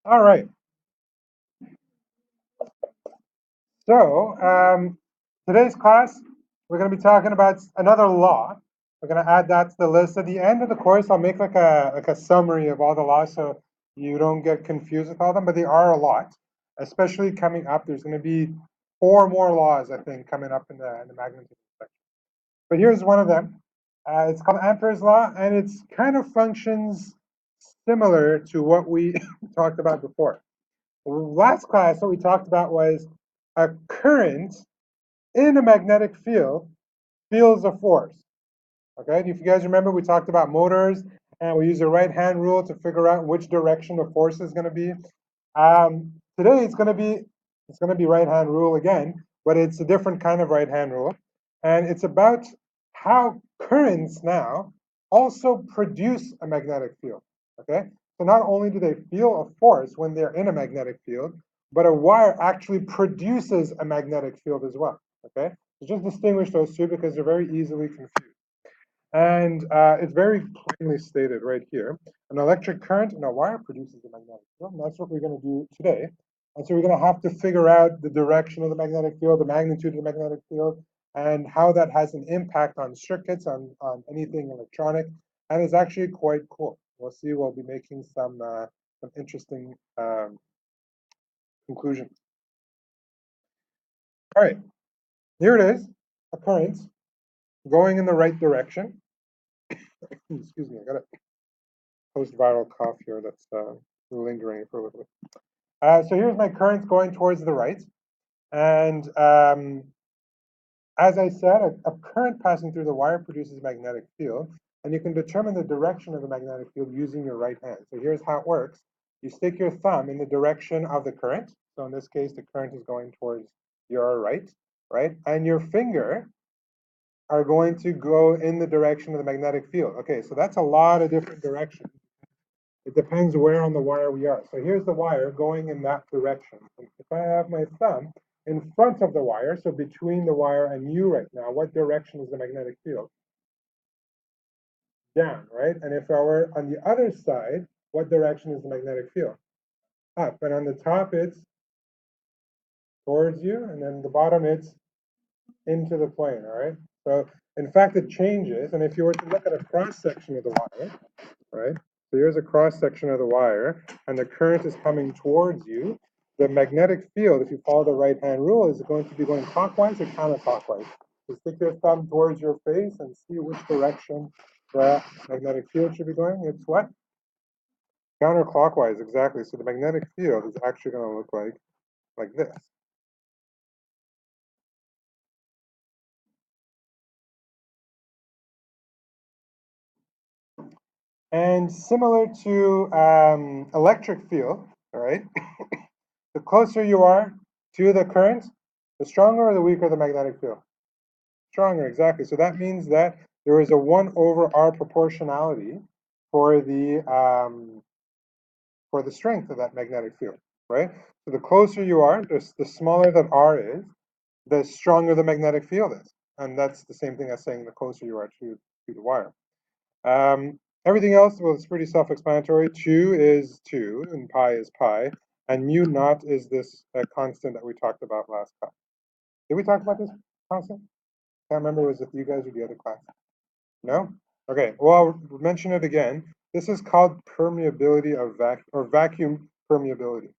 All right. So today's class, we're going to be talking about another law. We're going to add that to the list. At the end of the course, I'll make like a summary of all the laws so you don't get confused with all of them. But there are a lot, especially coming up. There's going to be four more laws, I think, coming up in the magnetism section. But here's one of them. It's called Ampere's law, and it's kind of functions similar to what we talked about before. Last class, what we talked about was a current in a magnetic field feels a force. Okay, if you guys remember, we talked about motors and we use the right hand rule to figure out which direction the force is going to be. Today it's going to be right hand rule again, but it's a different kind of right hand rule, and it's about how currents now also produce a magnetic field. Okay, so not only do they feel a force when they're in a magnetic field, but a wire actually produces a magnetic field as well. Okay, so just distinguish those two because they're very easily confused. And it's very plainly stated right here. An electric current in a wire produces a magnetic field, and that's what we're going to do today. And so we're going to have to figure out the direction of the magnetic field, the magnitude of the magnetic field, and how that has an impact on circuits, on anything electronic. And it's actually quite cool. We'll see. We'll be making some interesting conclusions. All right, here it is, a current going in the right direction. Excuse me, I got a post-viral cough here that's lingering for a little bit. So here's my current going towards the right. And as I said, a current passing through the wire produces a magnetic field. And you can determine the direction of the magnetic field using your right hand. So here's how it works. You stick your thumb in the direction of the current. So in this case, the current is going towards your right, right? And your finger are going to go in the direction of the magnetic field. Okay, so that's a lot of different directions. It depends where on the wire we are. So here's the wire going in that direction. And if I have my thumb in front of the wire, so between the wire and you right now, what direction is the magnetic field? Down, right? And if I were on the other side, what direction is the magnetic field? Up. And on the top, it's towards you, and then the bottom, it's into the plane, all right? So in fact, it changes. And if you were to look at a cross section of the wire, right? So here's a cross section of the wire, and the current is coming towards you. The magnetic field, if you follow the right hand rule, is going to be going clockwise or counterclockwise. So stick your thumb towards your face and see which direction the magnetic field should be going. It's what? Counterclockwise, exactly. So the magnetic field is actually going to look like this. And similar to electric field, all right, the closer you are to the current, the stronger or the weaker the magnetic field. Stronger, exactly. So that means that there is a 1 over R proportionality for the strength of that magnetic field, right? So the closer you are, the smaller that R is, the stronger the magnetic field is. And that's the same thing as saying the closer you are to the wire. Everything else, well, it's pretty self-explanatory. 2 is 2, and pi is pi. And mu naught is this constant that we talked about last class. Did we talk about this constant? Can't remember, was it you guys or the other class? No? Okay, well, I'll mention it again. This is called permeability of vacuum, or vacuum permeability.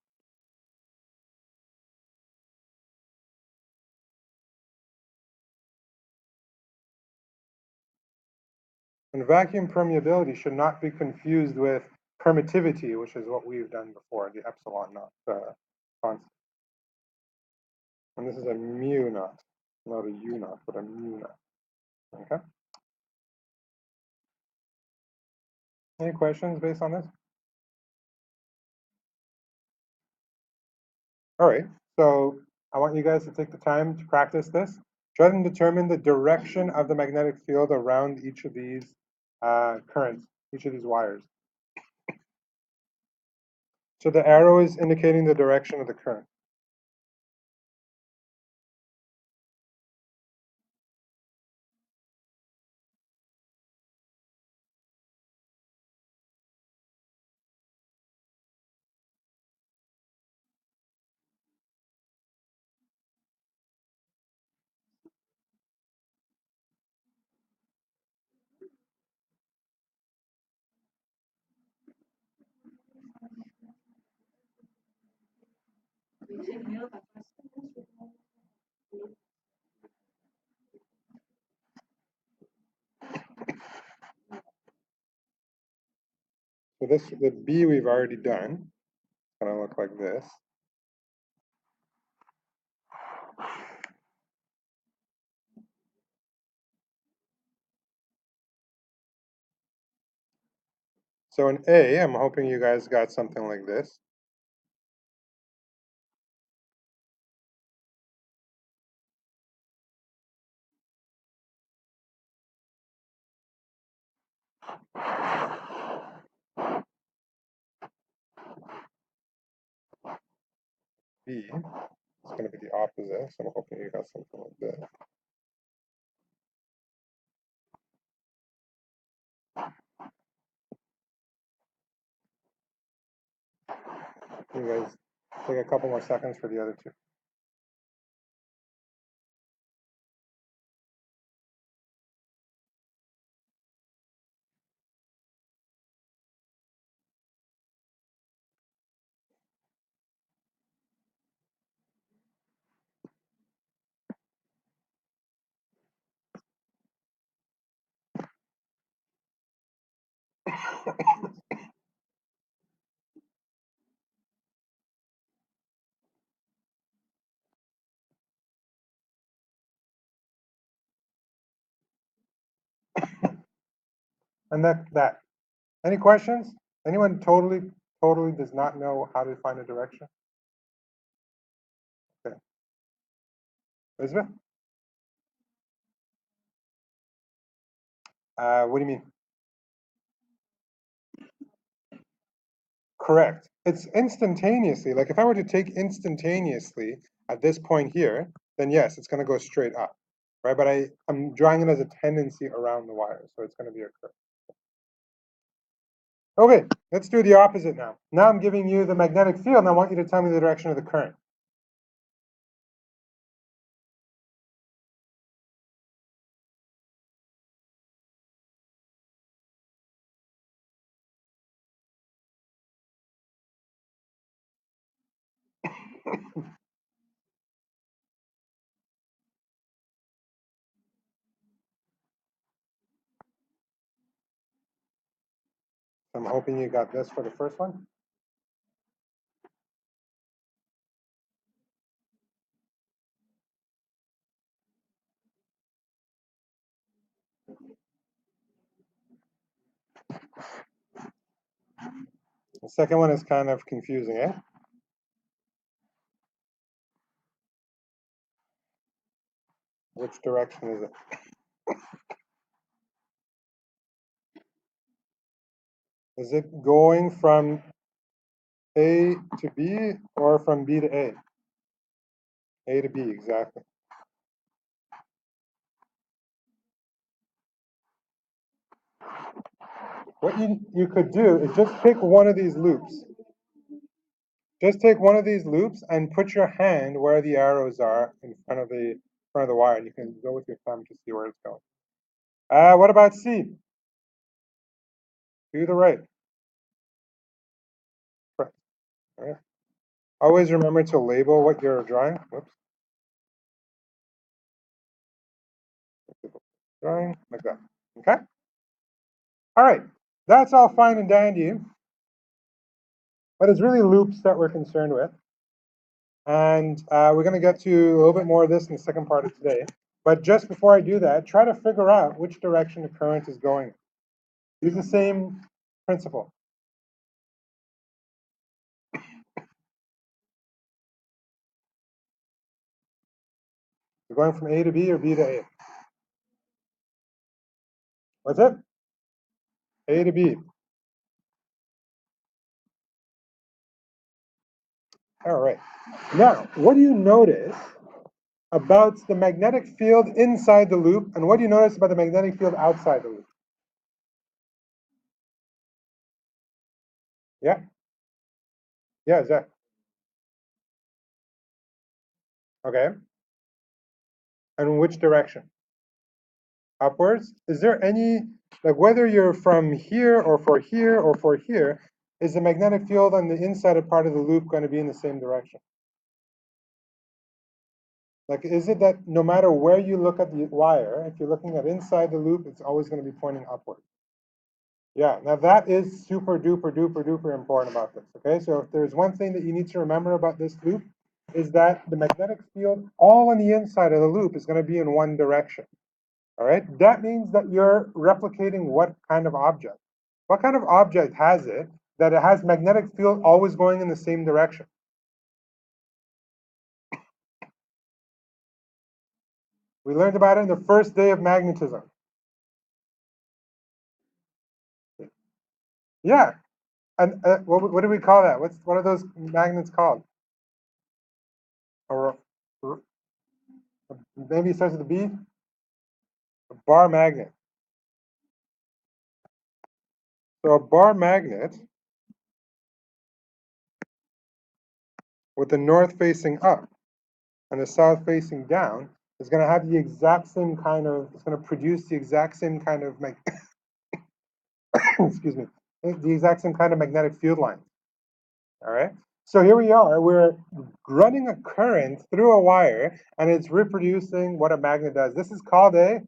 And vacuum permeability should not be confused with permittivity, which is what we've done before, the epsilon naught constant. And this is a mu naught, not a u naught, but a mu naught. Okay? Any questions based on this? All right, so I want you guys to take the time to practice this. Try and determine the direction of the magnetic field around each of these currents, each of these wires. So the arrow is indicating the direction of the current. So this, the B we've already done. It's gonna look like this. So in A, I'm hoping you guys got something like this. B is going to be the opposite, so I'm hoping you got something like this. You guys take a couple more seconds for the other two. And that. Any questions? Anyone totally does not know how to find a direction? Okay. Elizabeth? What do you mean? Correct. It's instantaneously. Like if I were to take instantaneously at this point here, then yes, it's going to go straight up, right? But I'm drawing it as a tendency around the wire, so it's going to be a curve. Okay, let's do the opposite now. Now I'm giving you the magnetic field, and I want you to tell me the direction of the current. I'm hoping you got this for the first one. The second one is kind of confusing, eh? Which direction is it? Is it going from A to B or from B to A? A to B, exactly. What you could do is just pick one of these loops. Just take one of these loops and put your hand where the arrows are in front of the wire, and you can go with your thumb to see where it's going. What about C? To the right. Correct. All right. Always remember to label what you're drawing. Whoops. Drawing like that. Okay. All right. That's all fine and dandy, but it's really loops that we're concerned with. And we're going to get to a little bit more of this in the second part of today. But just before I do that, try to figure out which direction the current is going. Use the same principle. You're going from A to B or B to A? What's it? A to B. All right. Now, what do you notice about the magnetic field inside the loop, and what do you notice about the magnetic field outside the loop? Yeah? Yeah, Zach. Okay. And which direction? Upwards? Is there any, like whether you're from here or for here or for here, is the magnetic field on the inside part of the loop going to be in the same direction? Like, is it that no matter where you look at the wire, if you're looking at inside the loop, it's always going to be pointing upward? Yeah, now that is super duper duper duper important about this, okay? So if there's one thing that you need to remember about this loop, is that the magnetic field all on the inside of the loop is going to be in one direction, all right? That means that you're replicating what kind of object? What kind of object has it that it has magnetic field always going in the same direction? We learned about it in the first day of magnetism. Yeah, and what do we call that? What are those magnets called? Or maybe it starts with a B? A bar magnet. So a bar magnet with the north facing up and the south facing down is going to have the exact same kind of, it's going to produce the exact same kind of, excuse me, the exact same kind of magnetic field lines. All right. So here we are, we're running a current through a wire and it's reproducing what a magnet does. This is called a,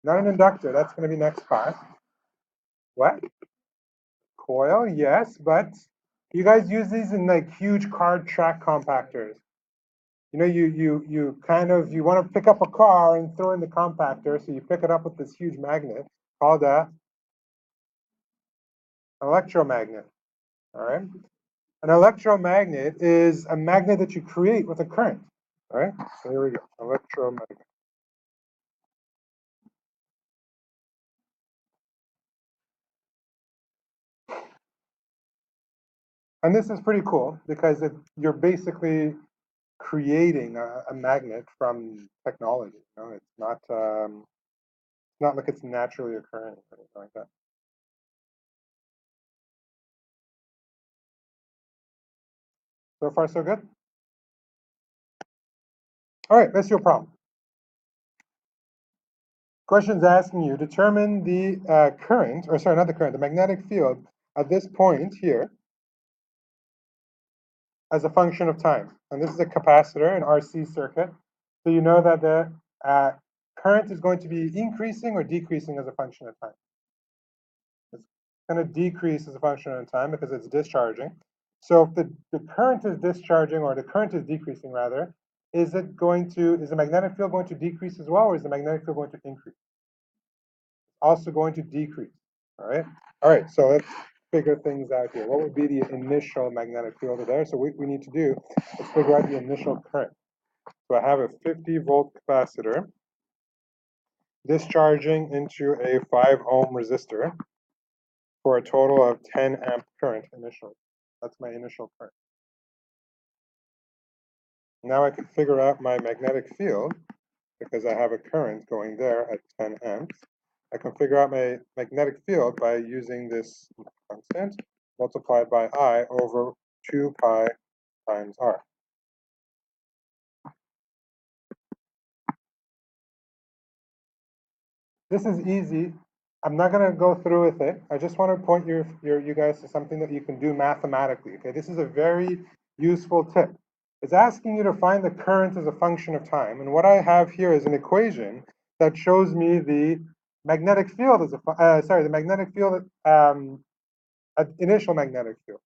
not an inductor, that's going to be next class. What? Coil, yes, but you guys use these in like huge car track compactors. You know, you kind of you want to pick up a car and throw in the compactor, so you pick it up with this huge magnet called a electromagnet. All right, an electromagnet is a magnet that you create with a current. All right, so here we go, electromagnet. And this is pretty cool because you're basically creating a magnet from technology. You know, it's not like it's naturally occurring or anything like that. So far, so good. All right, let's do a problem. Question's asking you, determine the current, or sorry, not the current, the magnetic field at this point here as a function of time. And this is a capacitor, an RC circuit. So you know that the current is going to be increasing or decreasing as a function of time. It's going to decrease as a function of time because it's discharging. So if the current is discharging, or the current is decreasing rather, is the magnetic field going to decrease as well, or is the magnetic field going to increase? Also going to decrease, all right? All right, so let's figure things out here. What would be the initial magnetic field there? So what we need to do is figure out the initial current. So I have a 50-volt capacitor discharging into a 5-ohm resistor for a total of 10 amp current initially. That's my initial current. Now I can figure out my magnetic field because I have a current going there at 10 amps. I can figure out my magnetic field by using this constant multiplied by I over 2 pi times R. This is easy. I'm not going to go through with it. I just want to point you guys to something that you can do mathematically. Okay, this is a very useful tip. It's asking you to find the current as a function of time. And what I have here is an equation that shows me the magnetic field as the magnetic field, initial magnetic field.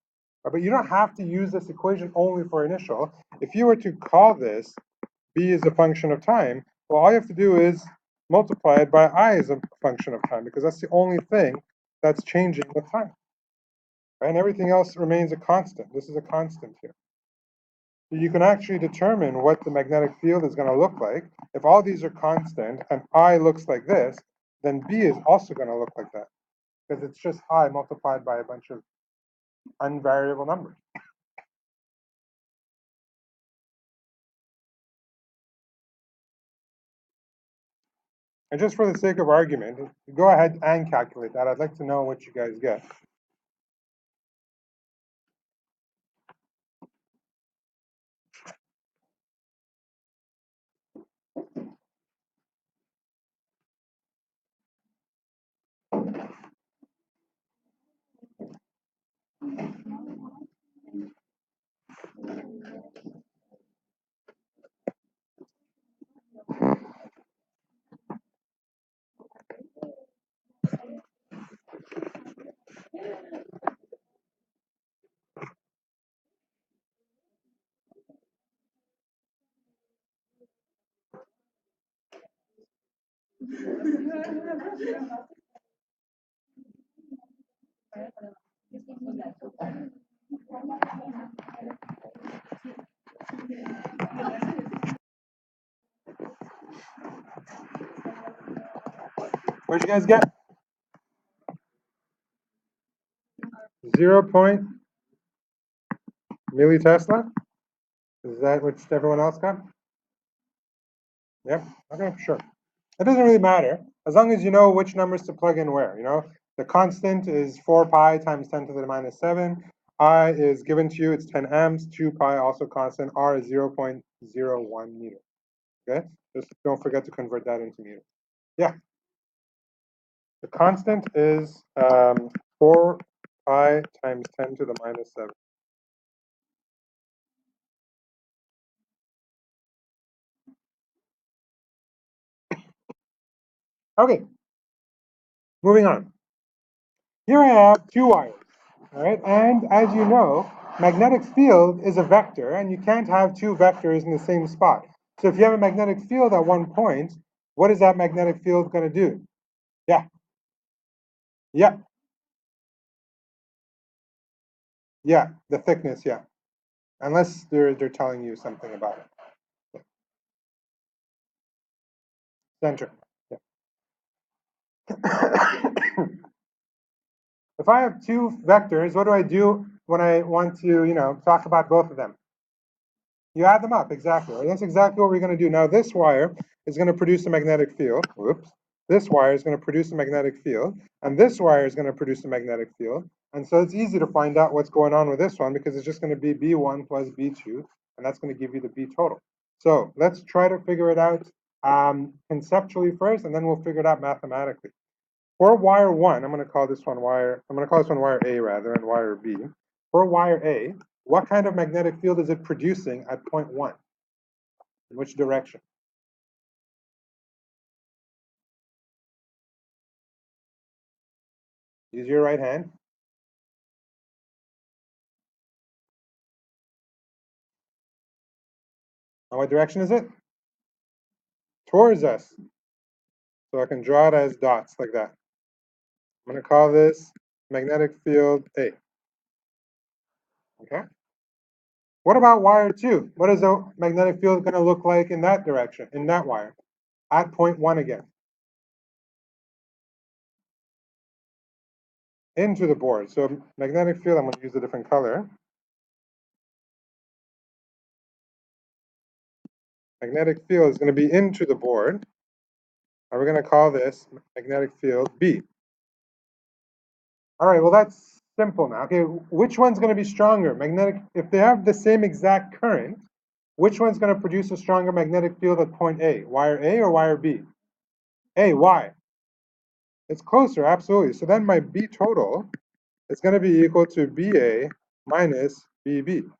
But you don't have to use this equation only for initial. If you were to call this B is a function of time, well, all you have to do is multiply it by I as a function of time, because that's the only thing that's changing with time. Right? And everything else remains a constant. This is a constant here. So you can actually determine what the magnetic field is going to look like. If all these are constant and I looks like this, then B is also going to look like that, because it's just I multiplied by a bunch of unvariable numbers. And just for the sake of argument, go ahead and calculate that. I'd like to know what you guys get. What'd you guys get? 0. Millitesla? Is that what everyone else got? Yep. Okay, sure. It doesn't really matter as long as you know which numbers to plug in where. You know, the constant is 4 pi times 10 to the minus 7. I is given to you, it's 10 amps. 2 pi also constant. R is 0.01 meter. Okay, just don't forget to convert that into meter. Yeah. The constant is 4 pi times 10 to the minus 7. Okay, moving on. Here I have two wires, all right? And as you know, magnetic field is a vector, and you can't have two vectors in the same spot. So if you have a magnetic field at one point, what is that magnetic field going to do? Yeah, yeah, yeah, the thickness, yeah. Unless they're telling you something about it. Yeah. Center. Yeah. If I have two vectors, what do I do when I want to, talk about both of them? You add them up, exactly. Right? That's exactly what we're going to do. Now, this wire is going to produce a magnetic field. Whoops. This wire is going to produce a magnetic field, and this wire is going to produce a magnetic field. And so it's easy to find out what's going on with this one because it's just going to be B1 plus B2, and that's going to give you the B total. So let's try to figure it out conceptually first, and then we'll figure it out mathematically. For wire 1, I'm going to call this one wire A rather, and wire B. For wire A, what kind of magnetic field is it producing at point 1? In which direction? Use your right hand. And what direction is it? Towards us. So I can draw it as dots like that. I'm going to call this magnetic field A. Okay? What about wire 2? What is the magnetic field going to look like in that direction, in that wire? At point 1 again. Into the board. So magnetic field, I'm going to use a different color. Magnetic field is going to be into the board. And we're going to call this magnetic field B. All right, well, that's simple now. Okay, which one's going to be stronger? Magnetic, if they have the same exact current, which one's going to produce a stronger magnetic field at point A? Wire A or wire B? A, why? It's closer, absolutely. So then my B total is going to be equal to BA minus BB.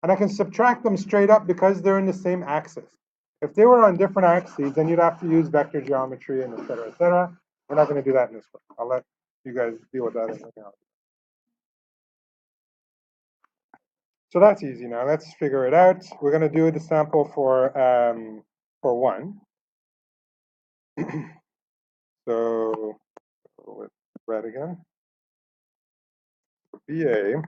And I can subtract them straight up because they're in the same axis. If they were on different axes, then you'd have to use vector geometry and et cetera, et cetera. We're not going to do that in this one. I'll let you guys deal with that in the house. So that's easy now. Let's figure it out. We're going to do the sample for 1. So with red again. BA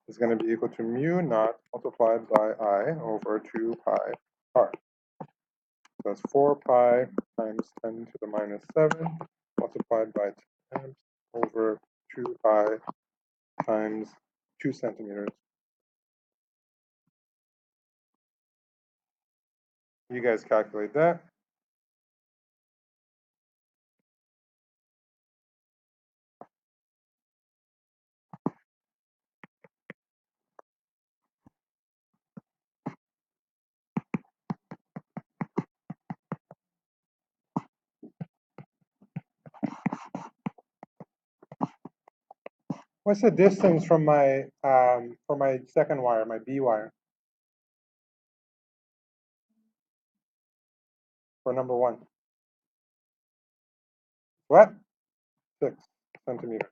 is going to be equal to mu naught multiplied by I over 2 pi r. That's 4 pi times 10 to the minus 7 multiplied by 10 amps over 2 pi times 2 centimeters. You guys calculate that. What's the distance from my second wire, my B wire, for number 1? What? 6 centimeters.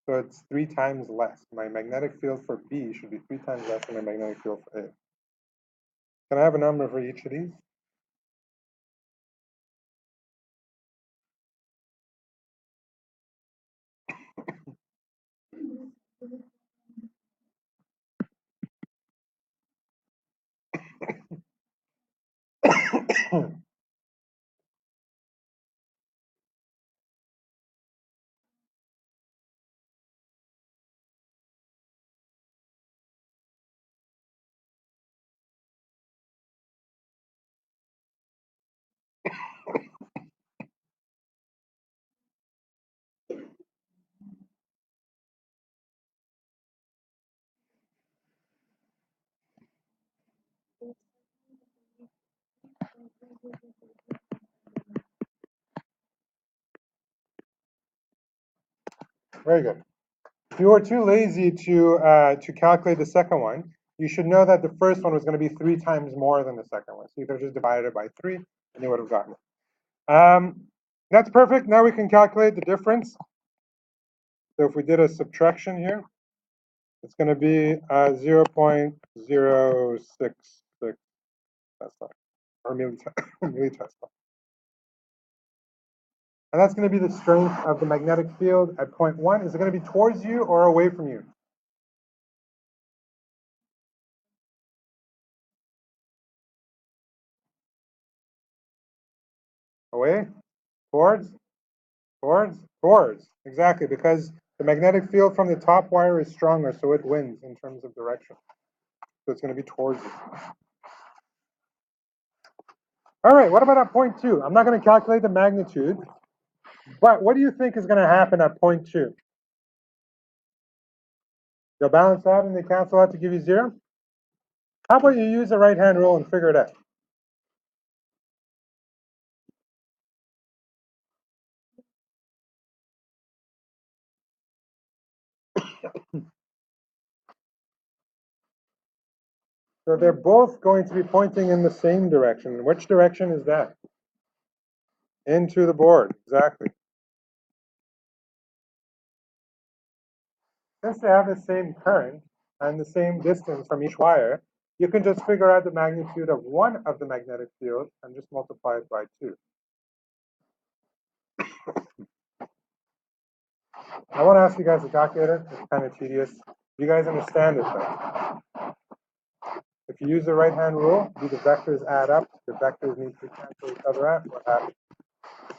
So it's 3 times less. My magnetic field for B should be 3 times less than my magnetic field for A. Can I have a number for each of these? Very good. If you were too lazy to calculate the second one, you should know that the first one was going to be 3 times more than the second one. So you could have just divided it by 3, and you would have gotten it. That's perfect. Now we can calculate the difference. So if we did a subtraction here, it's going to be 0.066 Tesla, or millitesla. And that's going to be the strength of the magnetic field at point 1. Is it going to be towards you or away from you? Away? Towards? Towards. Exactly, because the magnetic field from the top wire is stronger, so it wins in terms of direction. So it's going to be towards you. All right, what about at point 2? I'm not going to calculate the magnitude, but what do you think is going to happen at point 2? They'll balance out and they cancel out to give you 0? How about you use the right-hand rule and figure it out? So they're both going to be pointing in the same direction. And which direction is that? Into the board, exactly. Since they have the same current and the same distance from each wire, you can just figure out the magnitude of one of the magnetic fields and just multiply it by 2. I want to ask you guys to calculate it. It's kind of tedious. You guys understand it though. If you use the right-hand rule, do the vectors add up? The vectors need to cancel each other out. What happens?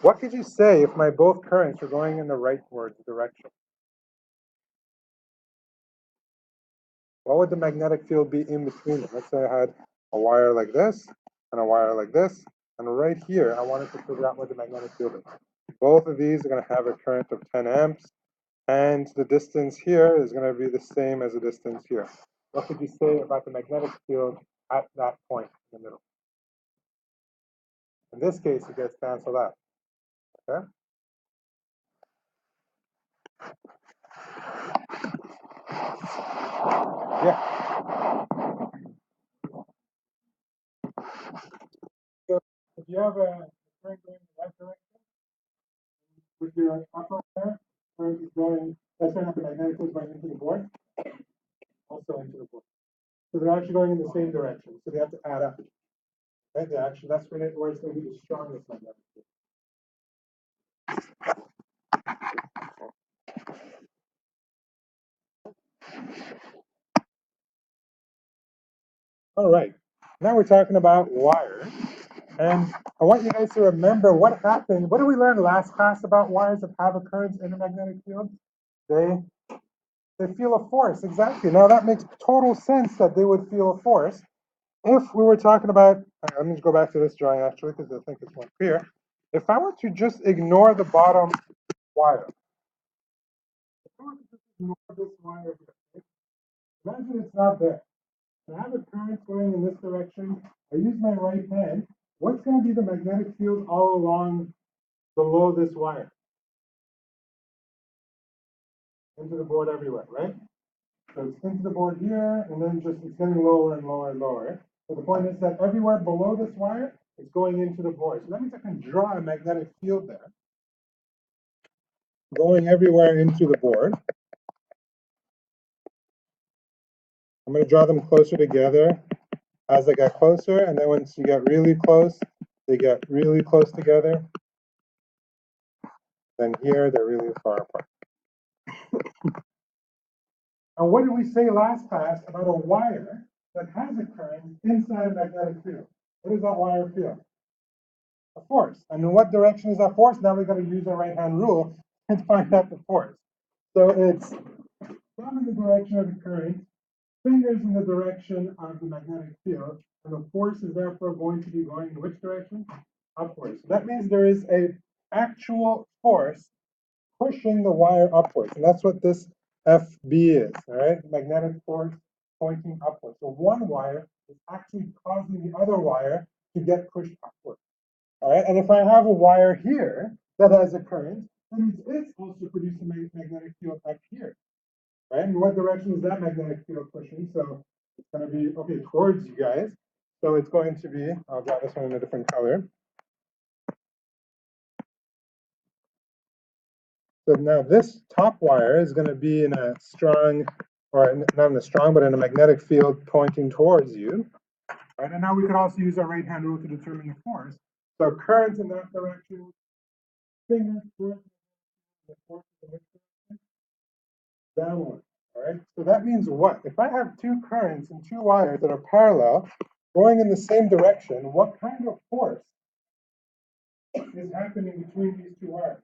What could you say if my both currents were going in the rightward direction? What would the magnetic field be in between them? Let's say I had a wire like this and a wire like this, and right here I wanted to figure out what the magnetic field is. Both of these are going to have a current of 10 amps, and the distance here is going to be the same as the distance here. What could you say about the magnetic field at that point in the middle? In this case, it gets canceled out. Okay? Yeah. So if you have a current going in that direction, with your upper wire, current is going, that's not the magnetic field going into the board, also into the board. So they're actually going in the same direction. So they have to add up. Right? They actually, that's where it's going to be the strongest magnetic field. All right. Now we're talking about wires. And I want you guys to remember what happened. What did we learn last class about wires that have a current in a magnetic field? They feel a force, exactly. Now that makes total sense that they would feel a force. If we were talking about, let me just go back to this drawing actually, because I think it's more clear. If I were to just ignore the bottom wire, if I were to just ignore this wire here, imagine it's not there. I have a current going in this direction. I use my right hand. What's going to be the magnetic field all along below this wire? Into the board everywhere, right? So it's into the board here, and then just it's getting lower and lower and lower. So the point is that everywhere below this wire, it's going into the board. So that means I can draw a magnetic field there, going everywhere into the board. I'm going to draw them closer together as they get closer, and then once you get really close, they get really close together. Then here, they're really far apart. And what did we say last class about a wire that has a current inside a magnetic field? What does that wire feel? A force. And in what direction is that force? Now we've got to use our right-hand rule and find out the force. So it's thumb in the direction of the current, fingers in the direction of the magnetic field, and the force is therefore going to be going in which direction? Upwards. So that means there is a actual force pushing the wire upwards, and that's what this FB is, all right? Magnetic force pointing upwards. So one wire is actually causing the other wire to get pushed upwards, all right? And if I have a wire here that has a current, that means it's also producing a magnetic field up here, right? In what direction is that magnetic field pushing? So it's going to be, okay, towards you guys. So it's going to be, I'll draw this one in a different color. So now this top wire is going to be in a strong, or not in a strong, but in a magnetic field pointing towards you. Right? And now we could also use our right-hand rule to determine the force. So current in that direction, fingers, the force in which direction? Downward. All right. So that means what? If I have two currents and two wires that are parallel, going in the same direction, what kind of force is happening between these two wires?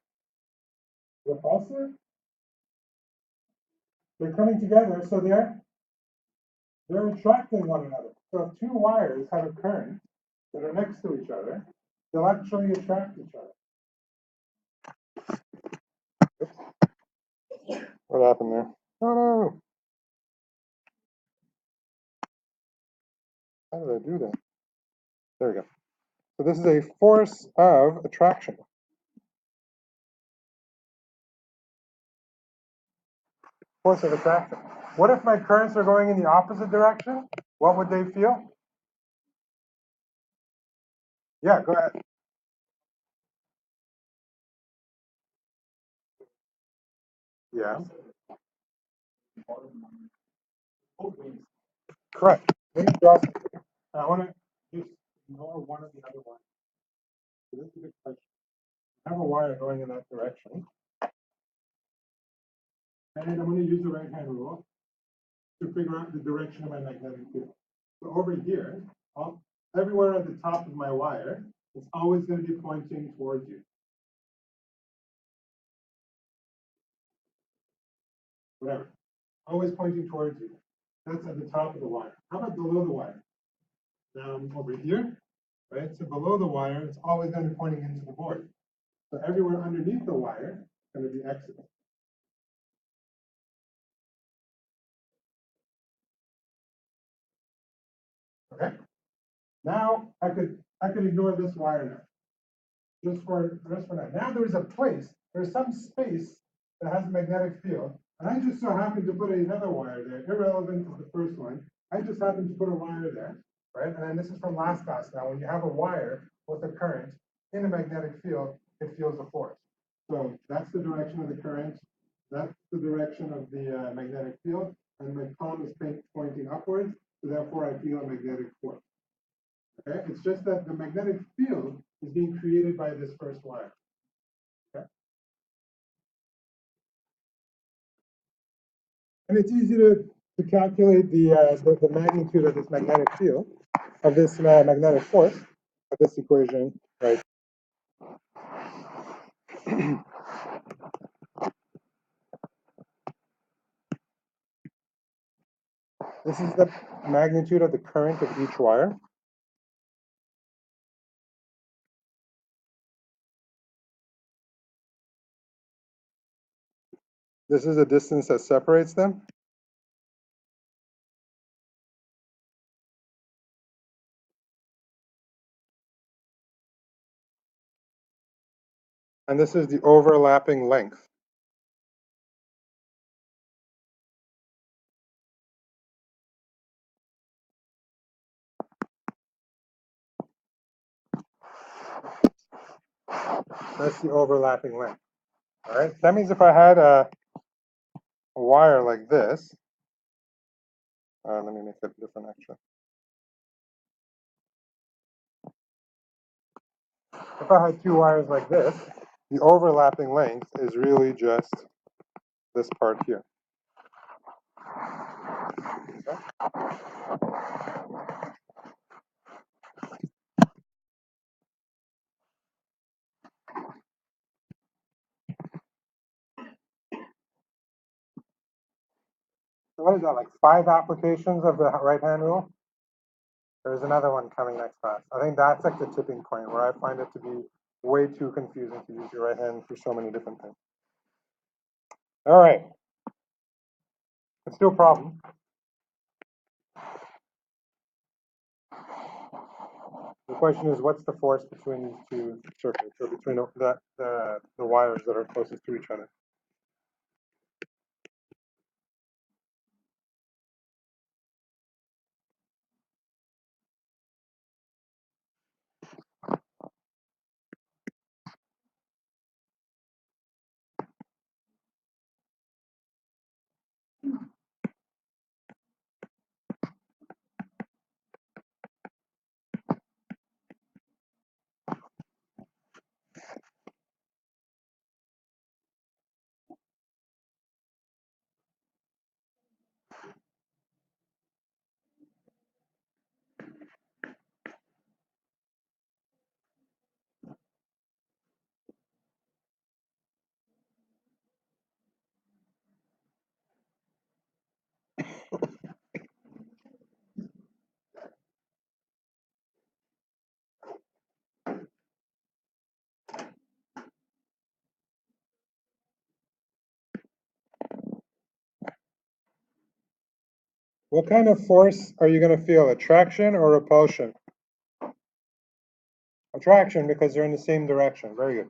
Repulsive? They're coming together, so they're attracting one another. So if two wires have a current that are next to each other, they'll actually attract each other. Oops. What happened there? Oh no! How did I do that? There we go. So this is a force of attraction. Force of attraction. What if my currents are going in the opposite direction? What would they feel? Yeah, go ahead. Yeah. Correct. Let me draw something. I want to just ignore one of the other ones. So this is a good question. I have a wire going in that direction. And I'm going to use the right-hand rule to figure out the direction of my magnetic field. So over here, everywhere at the top of my wire, it's always going to be pointing towards you. Whatever. Always pointing towards you. That's at the top of the wire. How about below the wire? Down over here, right? So below the wire, it's always going to be pointing into the board. So everywhere underneath the wire is going to be exit. Okay. Now I could ignore this wire now. Just for now. Now there is a place, there's some space that has a magnetic field, and I just so happen to put another wire there, irrelevant to the first one. I just happen to put a wire there, right? And then this is from last class now. When you have a wire with a current in a magnetic field, it feels a force. So that's the direction of the current. That's the direction of the magnetic field, and my palm is pointing upwards, so therefore I feel a magnetic force. Okay, it's just that the magnetic field is being created by this first wire. Okay, and it's easy to calculate the magnitude of this magnetic field, of this magnetic force, of this equation, right? This is the magnitude of the current of each wire. This is the distance that separates them. And this is the overlapping length. That's the overlapping length. All right. That means if I had a wire like this, Let me make it different actually. If I had two wires like this, the overlapping length is really just this part here. Okay? So what is that, like 5 applications of the right-hand rule? There's another one coming next class. I think that's like the tipping point where I find it to be way too confusing to use your right hand for so many different things. All right. Let's do a problem. The question is, what's the force between these two circuits, or between the wires that are closest to each other? What kind of force are you going to feel? Attraction or repulsion? Attraction, because they're in the same direction. Very good.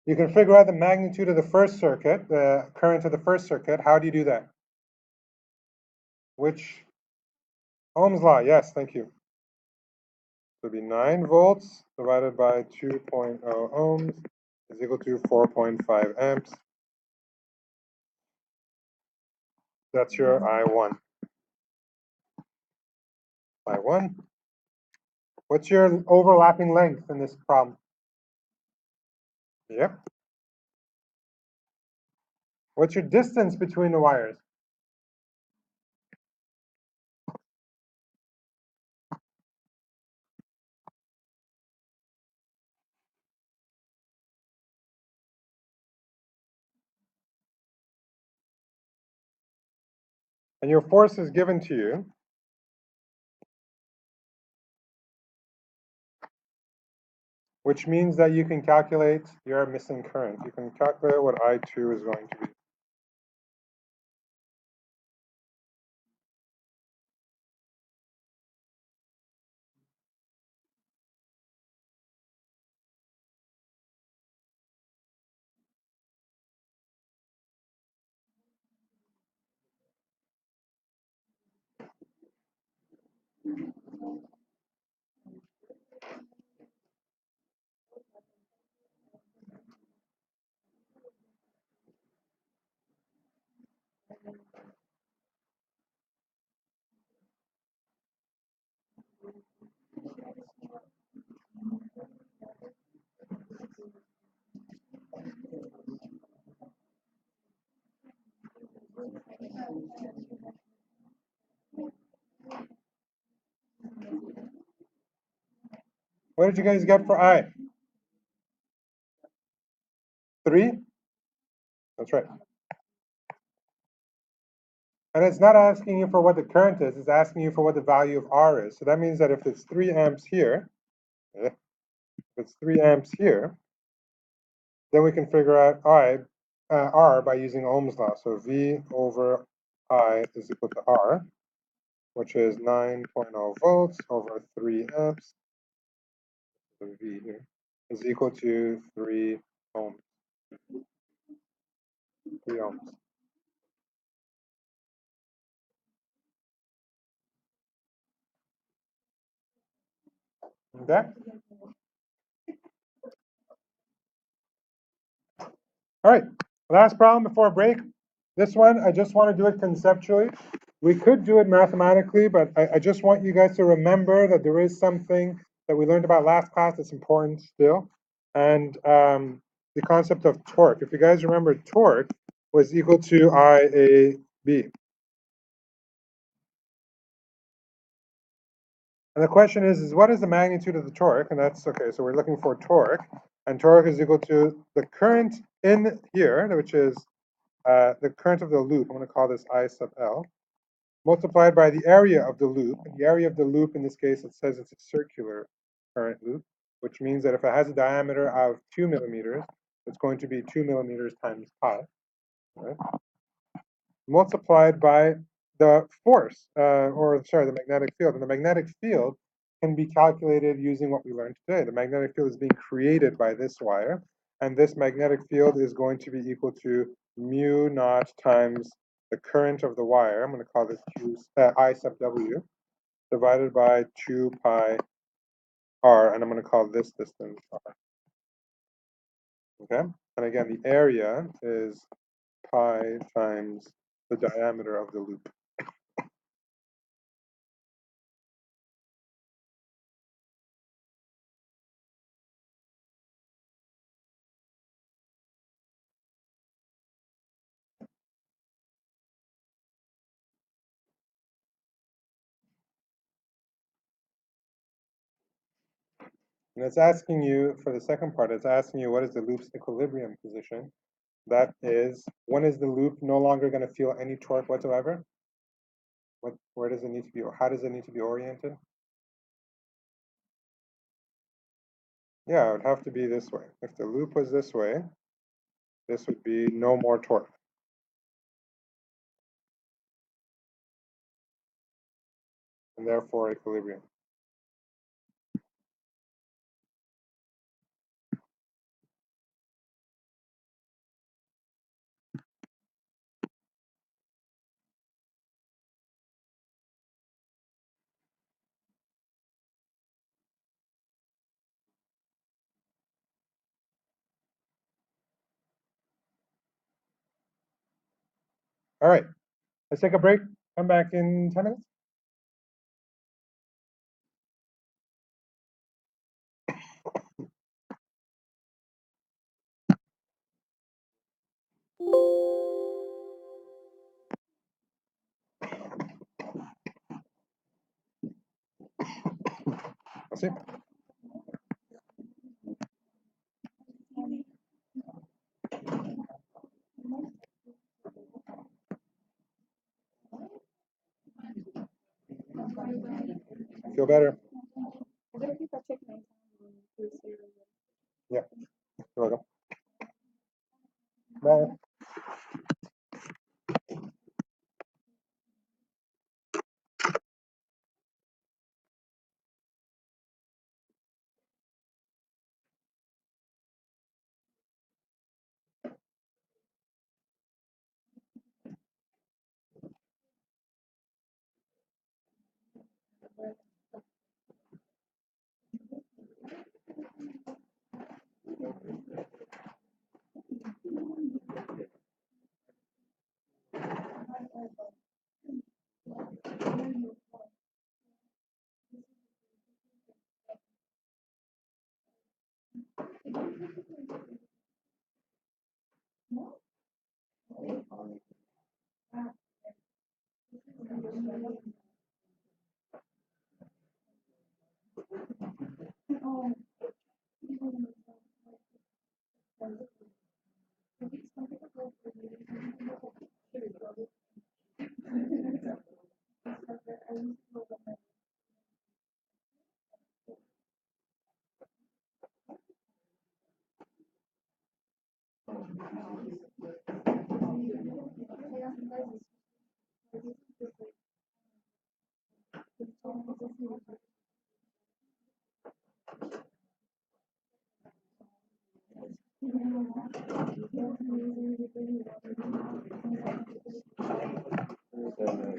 You can figure out the magnitude of the first circuit, the current of the first circuit. How do you do that? Which? Ohm's law. Yes, thank you. So it'd be 9 volts divided by 2.0 ohms is equal to 4.5 amps. That's your I1. I1. What's your overlapping length in this problem? Yep. What's your distance between the wires? And your force is given to you. Which means that you can calculate your missing current. You can calculate what I2 is going to be. What did you guys get for I? 3? That's right. And it's not asking you for what the current is, it's asking you for what the value of R is. So that means that if it's 3 amps here, if it's 3 amps here, then we can figure out R by using Ohm's law. So V over I is equal to R, which is 9.0 volts over 3 amps, the V here, is equal to 3 ohms. 3 ohms. Okay? All right, last problem before a break. This one, I just want to do it conceptually. We could do it mathematically, but I just want you guys to remember that there is something that we learned about last class that's important still, and the concept of torque. If you guys remember, torque was equal to IAB. And the question is what is the magnitude of the torque? And that's okay, so we're looking for torque, and torque is equal to the current in here, which is the current of the loop. I'm going to call this I sub L, multiplied by the area of the loop. And the area of the loop, in this case, it says it's a circular current loop, which means that if it has a diameter of 2 millimeters, it's going to be 2 millimeters times pi, right? Multiplied by the force, or sorry, the magnetic field. And the magnetic field can be calculated using what we learned today. The magnetic field is being created by this wire, and this magnetic field is going to be equal to mu naught times the current of the wire. I'm going to call this Q, I sub W, divided by 2 pi r, and I'm going to call this distance r. Okay? And again, the area is pi times the diameter of the loop. And it's asking you, for the second part, it's asking you what is the loop's equilibrium position. That is, when is the loop no longer going to feel any torque whatsoever? Where does it need to be, or how does it need to be oriented? Yeah, it would have to be this way. If the loop was this way, this would be no more torque. And therefore equilibrium. All right, let's take a break. Come back in 10 minutes. I'll see. Feel better? Yeah, you're welcome. Bye.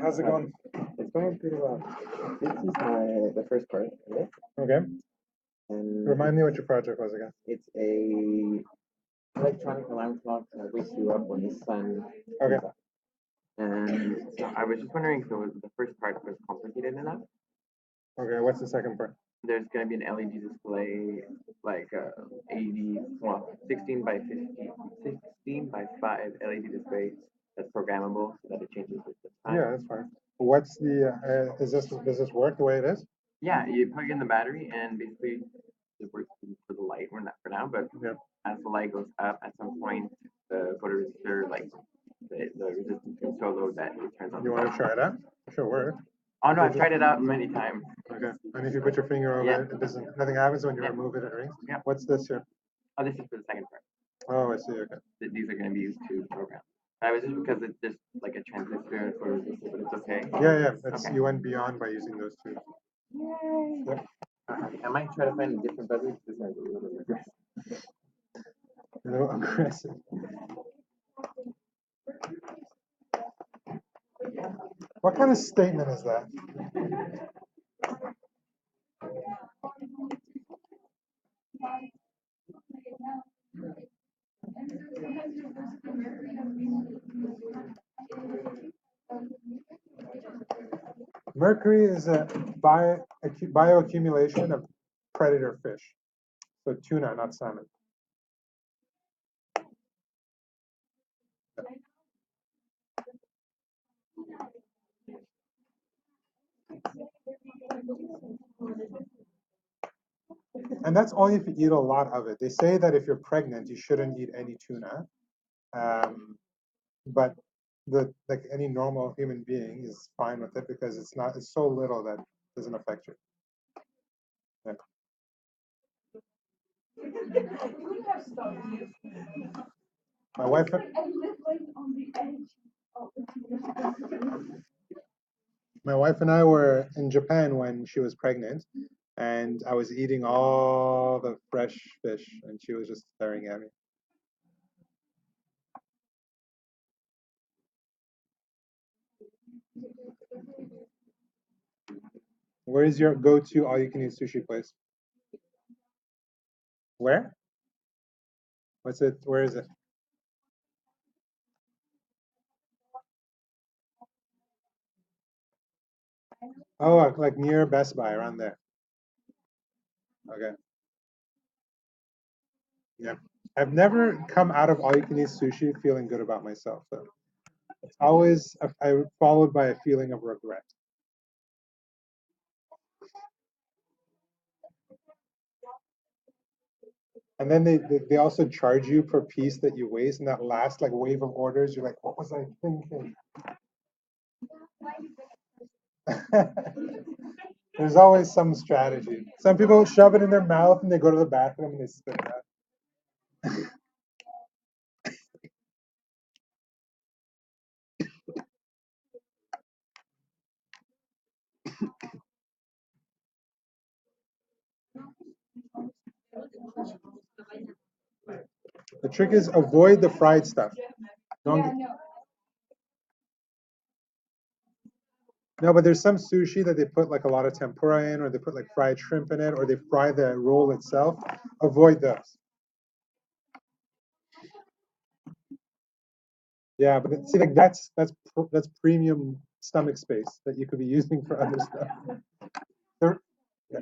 How's it going? It's going pretty well. This is the first part of it, Okay. and Remind me what your project was again. it's a electronic alarm clock that wakes you up when the sun Okay. comes up. And so I was just wondering, so the first part was complicated enough? Okay, what's the second part? There's going to be an LED display, like 16 by 50, 16 by 5 LED display that's programmable so that it changes with the time. Yeah, that's fine. What's the, does this work the way it is? Yeah, you plug in the battery and basically it works for the light. We're not for now, but Yeah. as the light goes up, at some point the photoresistor, like the resistance is so low that it turns on. You want to try it out? It should work. Oh no, I've tried it out many times. Okay. And if you put your finger over Yeah. it, nothing happens when you Yeah. remove it, it rings? Yeah. What's this here? Oh, this is for the second part. Oh, I see. Okay. These are going to be used to program. I was just because it's just like a transistor for resistor, but it's okay. Yeah. It's, Okay. You went beyond by using those two. Yep. I might try to find a different battery because this might be a little aggressive. A little aggressive. What kind of statement is that? Mercury is a bioaccumulation of predator fish. So tuna, not salmon. And that's only if you eat a lot of it. They say that if you're pregnant, you shouldn't eat any tuna. But like any normal human being is fine with it because it's so little that it doesn't affect you. Yeah. My wife My wife and I were in Japan when she was pregnant, and I was eating all the fresh fish, and she was just staring at me. Where is your go-to all-you-can-eat sushi place? Where? What's it? Where is it? Oh, like near Best Buy, around there. Okay. Yeah. I've never come out of all-you-can-eat sushi feeling good about myself, though. It's always followed by a feeling of regret. And then they also charge you per piece that you waste, and that last like wave of orders, you're like, what was I thinking? There's always some strategy. Some people shove it in their mouth and they go to the bathroom and they spit it out. The trick is avoid the fried stuff. Don't. No, but there's some sushi that they put like a lot of tempura in, or they put like fried shrimp in it, or they fry the roll itself. Avoid those. Yeah, but see, like that's premium stomach space that you could be using for other stuff. There- yeah.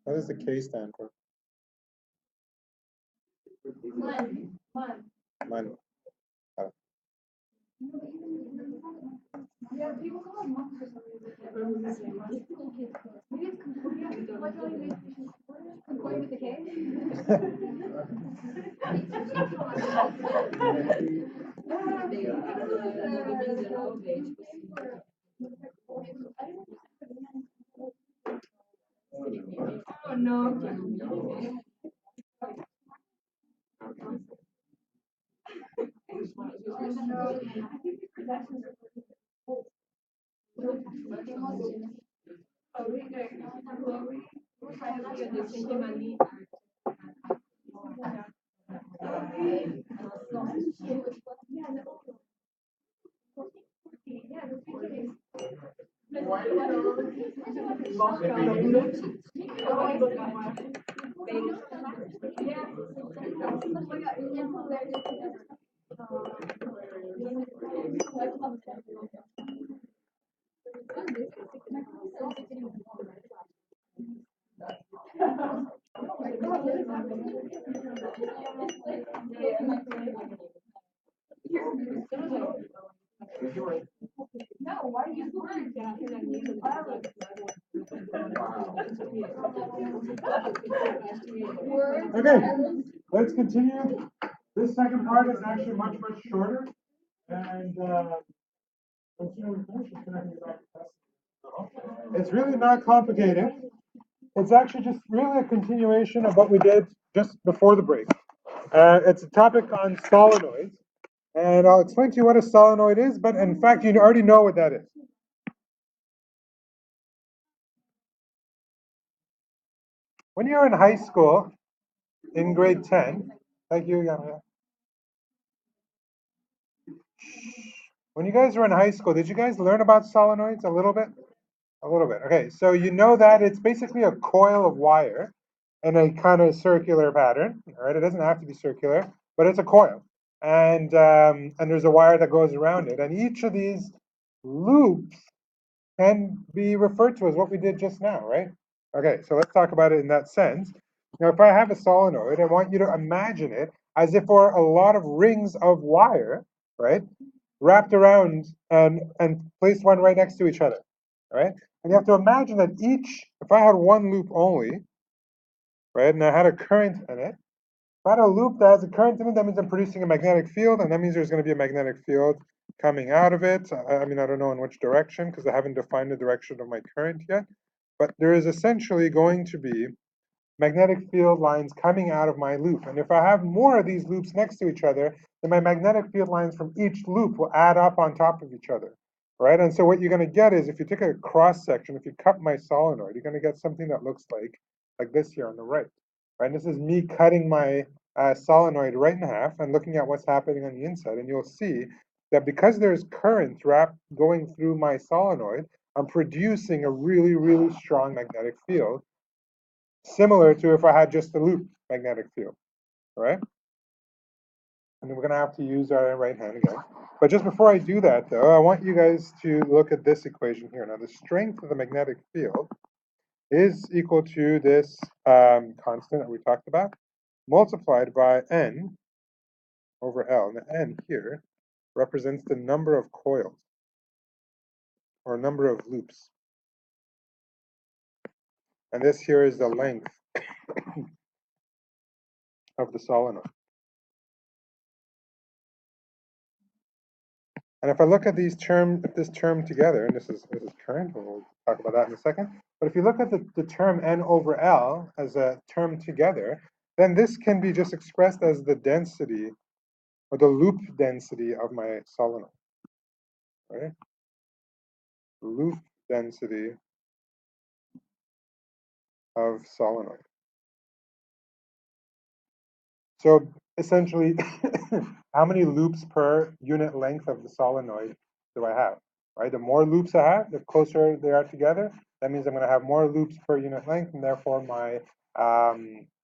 What does the K stand for? Mon. Oh no. Okay, let's continue. This second part is actually much shorter, and as soon as we finish, it's gonna be back to testing. It's really not complicated. It's actually just really a continuation of what we did just before the break. It's a topic on solenoids, and I'll explain to you what a solenoid is, but in fact, you already know what that is. When you're in high school, in grade 10, thank you, Yana. When you guys were in high school, did you guys learn about solenoids a little bit? A little bit. Okay, so you know that it's basically a coil of wire in a kind of circular pattern. All right, it doesn't have to be circular, but it's a coil, and there's a wire that goes around it, and each of these loops can be referred to as what we did just now, right? Okay, so let's talk about it in that sense. Now, if I have a solenoid, I want you to imagine it as if we're a lot of rings of wire, right, wrapped around and placed one right next to each other, right? And you have to imagine that each, if I had one loop only, right, and I had a current in it, if I had a loop that has a current in it, that means I'm producing a magnetic field, and that means there's going to be a magnetic field coming out of it. I mean, I don't know in which direction because I haven't defined the direction of my current yet, but there is essentially going to be magnetic field lines coming out of my loop. And if I have more of these loops next to each other, then my magnetic field lines from each loop will add up on top of each other, right? And so what you're going to get is if you take a cross section, if you cut my solenoid, you're going to get something that looks like this here on the right, right? And this is me cutting my solenoid right in half and looking at what's happening on the inside, and you'll see that because there's current going through my solenoid, I'm producing a really, really strong magnetic field, similar to if I had just a loop magnetic field, right? And then we're going to have to use our right hand again. But just before I do that, though, I want you guys to look at this equation here. Now, the strength of the magnetic field is equal to this constant that we talked about, multiplied by N over L. And the N here represents the number of coils, or number of loops. And this here is the length of the solenoid. And if I look at this term together, and this is current, and we'll talk about that in a second. But if you look at the term N over L as a term together, then this can be just expressed as the density, or the loop density of my solenoid, right? Loop density of solenoid. So essentially, how many loops per unit length of the solenoid do I have, right? The more loops I have, the closer they are together. That means I'm going to have more loops per unit length, and therefore my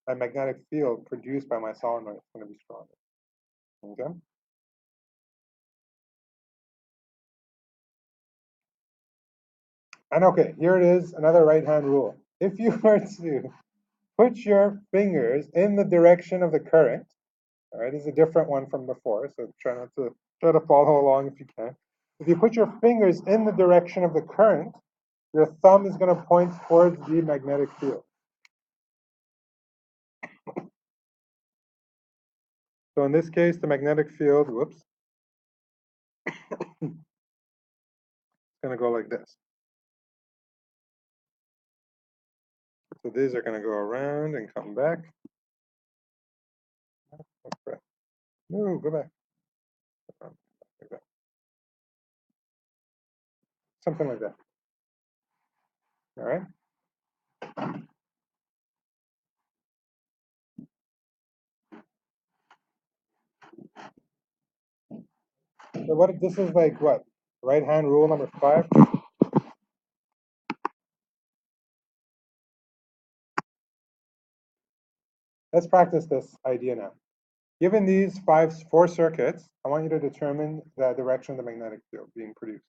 magnetic field produced by my solenoid is going to be stronger. Okay. And okay, here it is, another right-hand rule. If you were to put your fingers in the direction of the current, all right, this is a different one from before, so try to follow along if you can. If you put your fingers in the direction of the current, your thumb is going to point towards the magnetic field. So in this case, the magnetic field, whoops, it's going to go like this. So these are going to go around and come back. No, go back. Like that. Something like that. All right. So what if this is like what? Right hand rule number 5. Let's practice this idea now. Given these 4 circuits, I want you to determine the direction of the magnetic field being produced.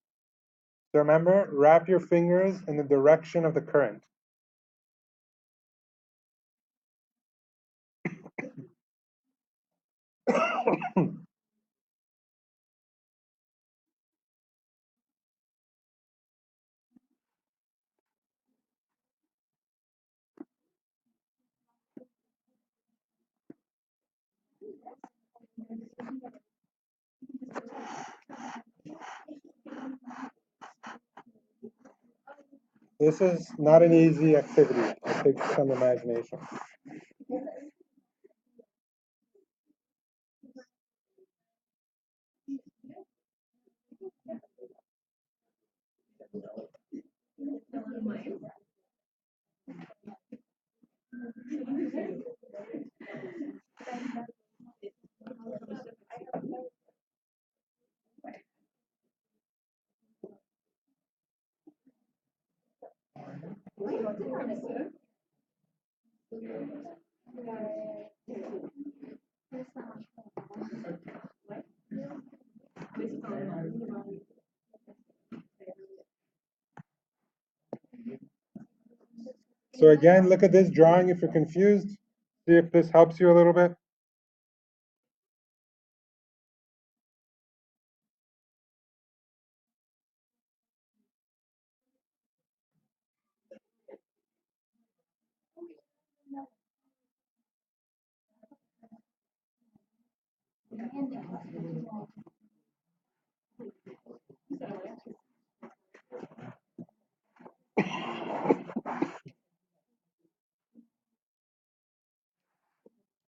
So remember, wrap your fingers in the direction of the current. This is not an easy activity. It takes some imagination. So again, look at this drawing if you're confused. See if this helps you a little bit.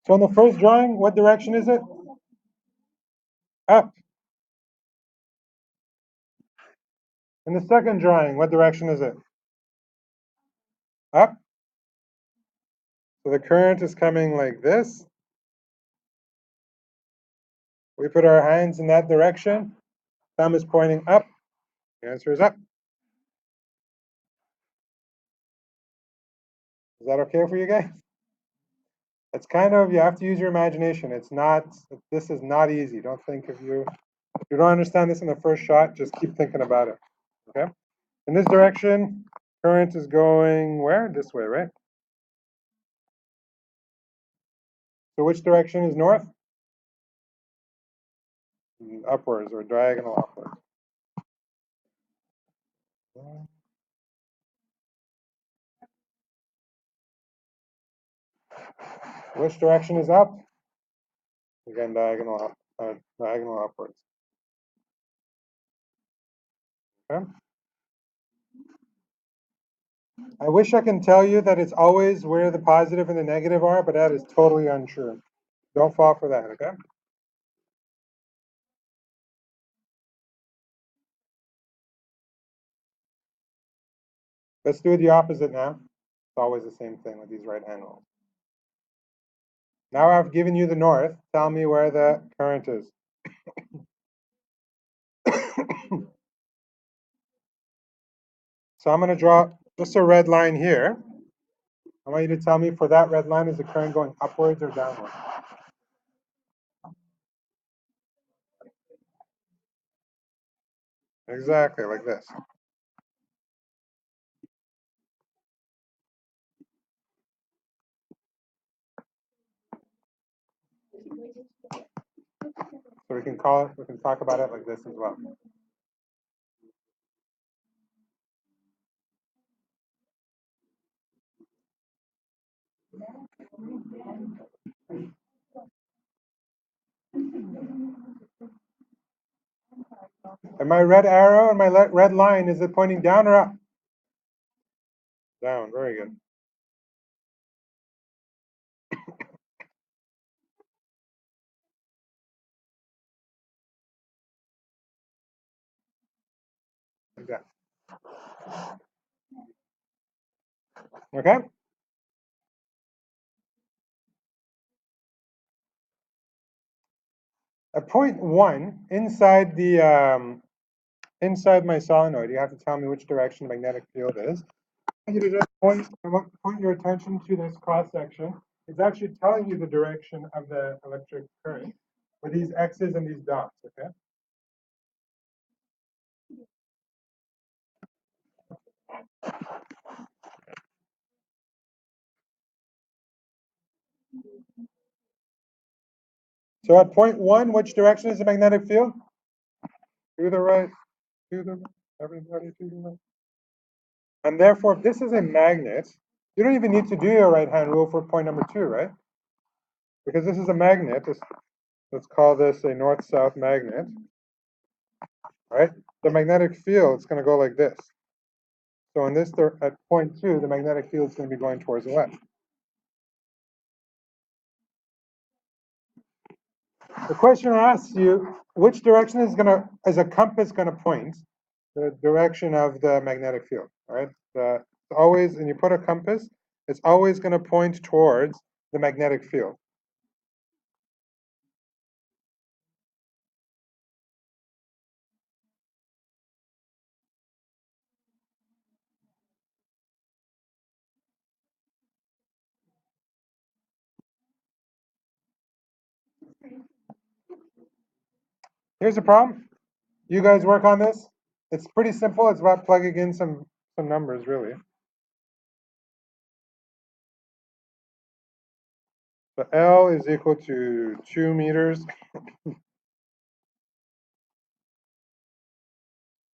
So in the first drawing, what direction is it? Up. In the second drawing, what direction is it? Up. So the current is coming like this, We put our hands in that direction. Thumb is pointing up. The answer is up. Is that okay for you guys? It's kind of, you have to use your imagination. It's not, this is not easy. Don't think if you don't understand this in the first shot, just keep thinking about it, okay? In this direction, current is going where? This way, right? So which direction is north? Upwards or diagonal upwards. Which direction is up? Again, diagonal upwards. Okay. I wish I can tell you that it's always where the positive and the negative are, but that is totally untrue. Don't fall for that, okay? Let's do the opposite now. It's always the same thing with these right-hand rules. Now I've given you the north. Tell me where the current is. So I'm going to draw just a red line here. I want you to tell me for that red line, is the current going upwards or downwards? Exactly, like this. So we can talk about it like this as well. And my red arrow and my red line, is it pointing down or up? Down, very good. Like that. Okay? At point 1, inside my solenoid, you have to tell me which direction the magnetic field is. I want you to just point your attention to this cross section. It's actually telling you the direction of the electric current with these X's and these dots, okay? So at point 1, which direction is the magnetic field? To the right, to the right, everybody to the right. And therefore, if this is a magnet, you don't even need to do your right-hand rule for point number 2, right? Because this is a magnet. Let's call this a north-south magnet, right? The magnetic field is going to go like this. So in this, at point 2, the magnetic field is going to be going towards the left. The question asks you, which direction is a compass going to point? The direction of the magnetic field, right? Always, and you put a compass, it's always going to point towards the magnetic field. Here's the problem. You guys work on this. It's pretty simple. It's about plugging in some numbers, really. So L is equal to 2 meters.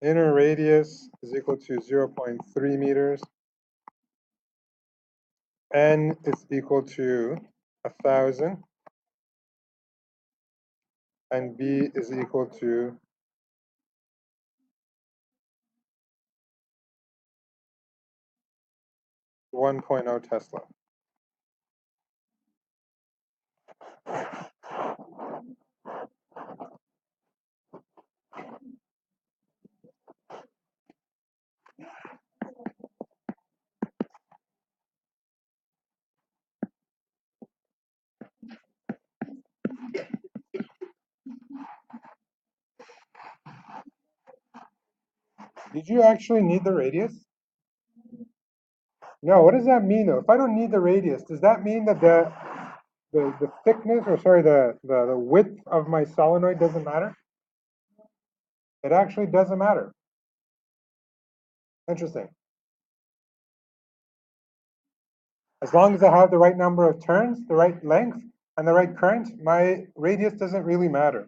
Inner radius is equal to 0.3 meters. N is equal to 1,000. And B is equal to 1.0 Tesla. Did you actually need the radius? No, what does that mean though? If I don't need the radius, does that mean that the thickness, or sorry, the width of my solenoid doesn't matter? It actually doesn't matter. Interesting. As long as I have the right number of turns, the right length, and the right current, my radius doesn't really matter.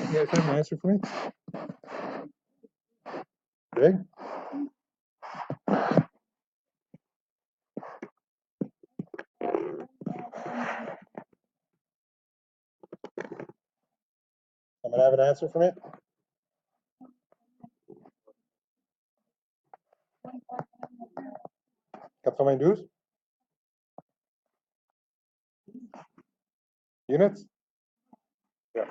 You guys have an answer for me? Big? Someone have an answer for me? Quatre-vingt-douze? Units? Yeah.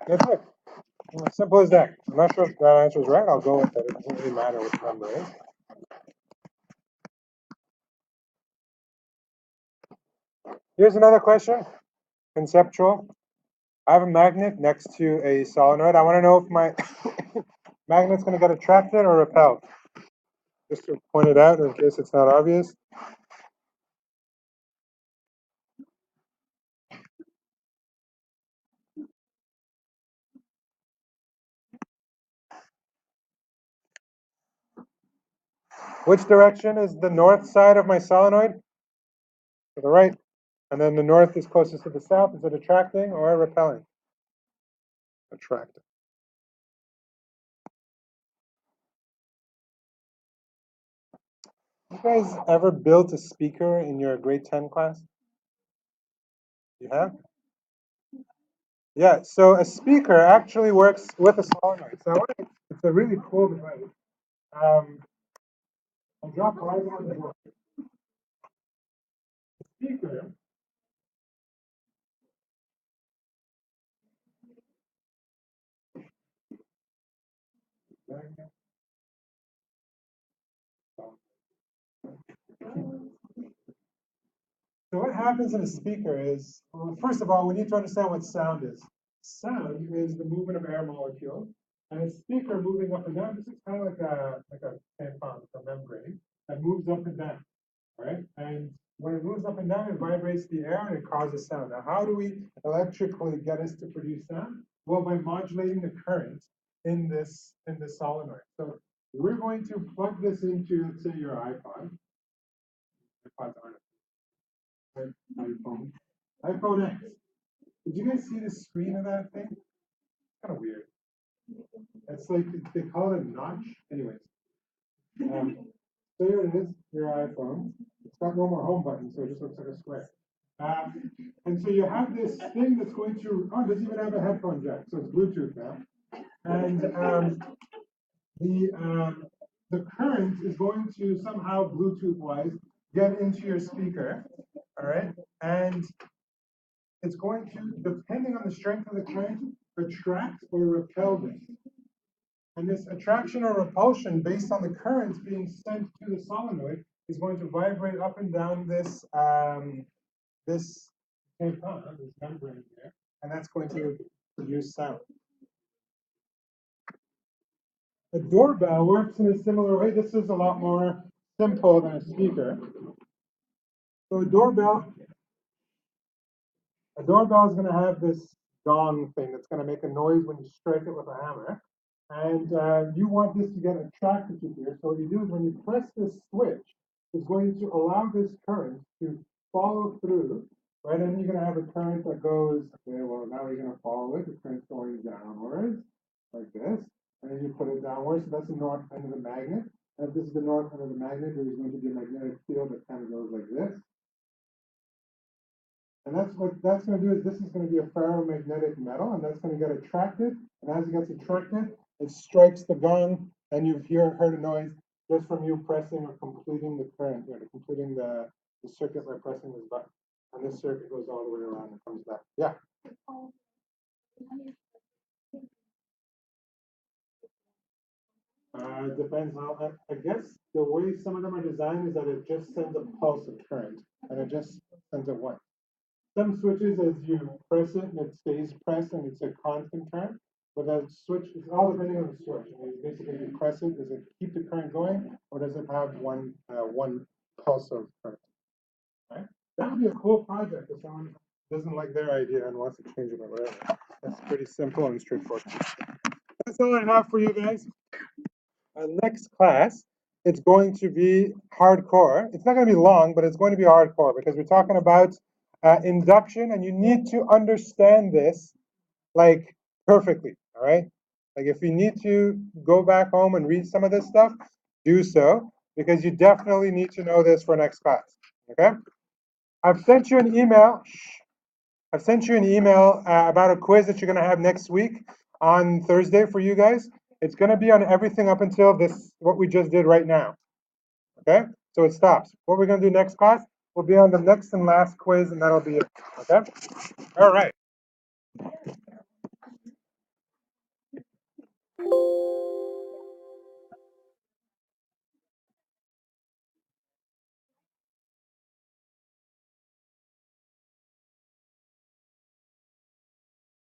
That's it. Simple as that. I'm not sure if that answer is right. I'll go with it. It doesn't really matter what the number is. Here's another question. Conceptual. I have a magnet next to a solenoid. I want to know if my magnet's going to get attracted or repelled. Just to point it out in case it's not obvious. Which direction is the north side of my solenoid? To the right. And then the north is closest to the south. Is it attracting or repelling? Attracting. You guys ever built a speaker in your grade 10 class? You have? Yeah, so a speaker actually works with a solenoid. So it's a really cool device. I'll drop right on the board. The speaker. So what happens in a speaker is, well, first of all, we need to understand what sound is. Sound is the movement of air molecules, and a speaker moving up and down. This is kind of like a tampon, a membrane that moves up and down, right? And when it moves up and down, it vibrates the air and it causes sound. Now, how do we electrically get us to produce sound? Well, by modulating the current in this solenoid. So we're going to plug this into, let's say, your iPod. iPods aren't iPhone. iPhone X. Did you guys see the screen of that thing? Kind of weird. It's like they call it a notch. Anyways, so here it is, your iPhone. It's got no more home button, so it just looks like a square. And so you have this thing that's going to, oh, it doesn't even have a headphone jack, so it's Bluetooth now. And the current is going to somehow Bluetooth-wise get into your speaker, all right? And it's going to, depending on the strength of the current, attract or repel this. And this attraction or repulsion based on the current being sent to the solenoid is going to vibrate up and down this this membrane here, and that's going to produce sound. A doorbell works in a similar way. This is a lot more simple than a speaker. So a doorbell is going to have this gong thing that's going to make a noise when you strike it with a hammer. and you want this to get attracted to here. So what you do is when you press this switch, it's going to allow this current to follow through, right? And you're going to have a current that goes, okay, well, now you're going to follow it. The current's going downwards like this, and then you put it downwards. So that's the north end of the magnet. And if this is the north end of the magnet, there's going to be a magnetic field that kind of goes like this. And that's what that's going to do is this is going to be a ferromagnetic metal, and that's going to get attracted. And as it gets attracted, it strikes the gong, and you've heard a noise just from you pressing or completing the current here, completing the circuit by pressing this button. And this circuit goes all the way around and comes back. Yeah. Depends on, I guess the way some of them are designed is that it just sends a pulse of current, and it just sends a one. Some switches, as you press it, and it stays pressed, and it's a constant current. But that switch, it's all depending on the switch. I mean, basically, you press it, does it keep the current going, or does it have one pulse of current? Right? That would be a cool project if someone doesn't like their idea and wants to change it or whatever. That's pretty simple and straightforward. That's all I have for you guys. Our next class, it's going to be hardcore. It's not going to be long, but it's going to be hardcore because we're talking about induction, and you need to understand this like perfectly. All right. Like if you need to go back home and read some of this stuff, do so because you definitely need to know this for next class. Okay. I've sent you an email. I've sent you an email about a quiz that you're going to have next week on Thursday for you guys. It's going to be on everything up until this, what we just did right now. Okay, so it stops. What we're going to do next class will be on the next and last quiz, and that'll be it. Okay, all right.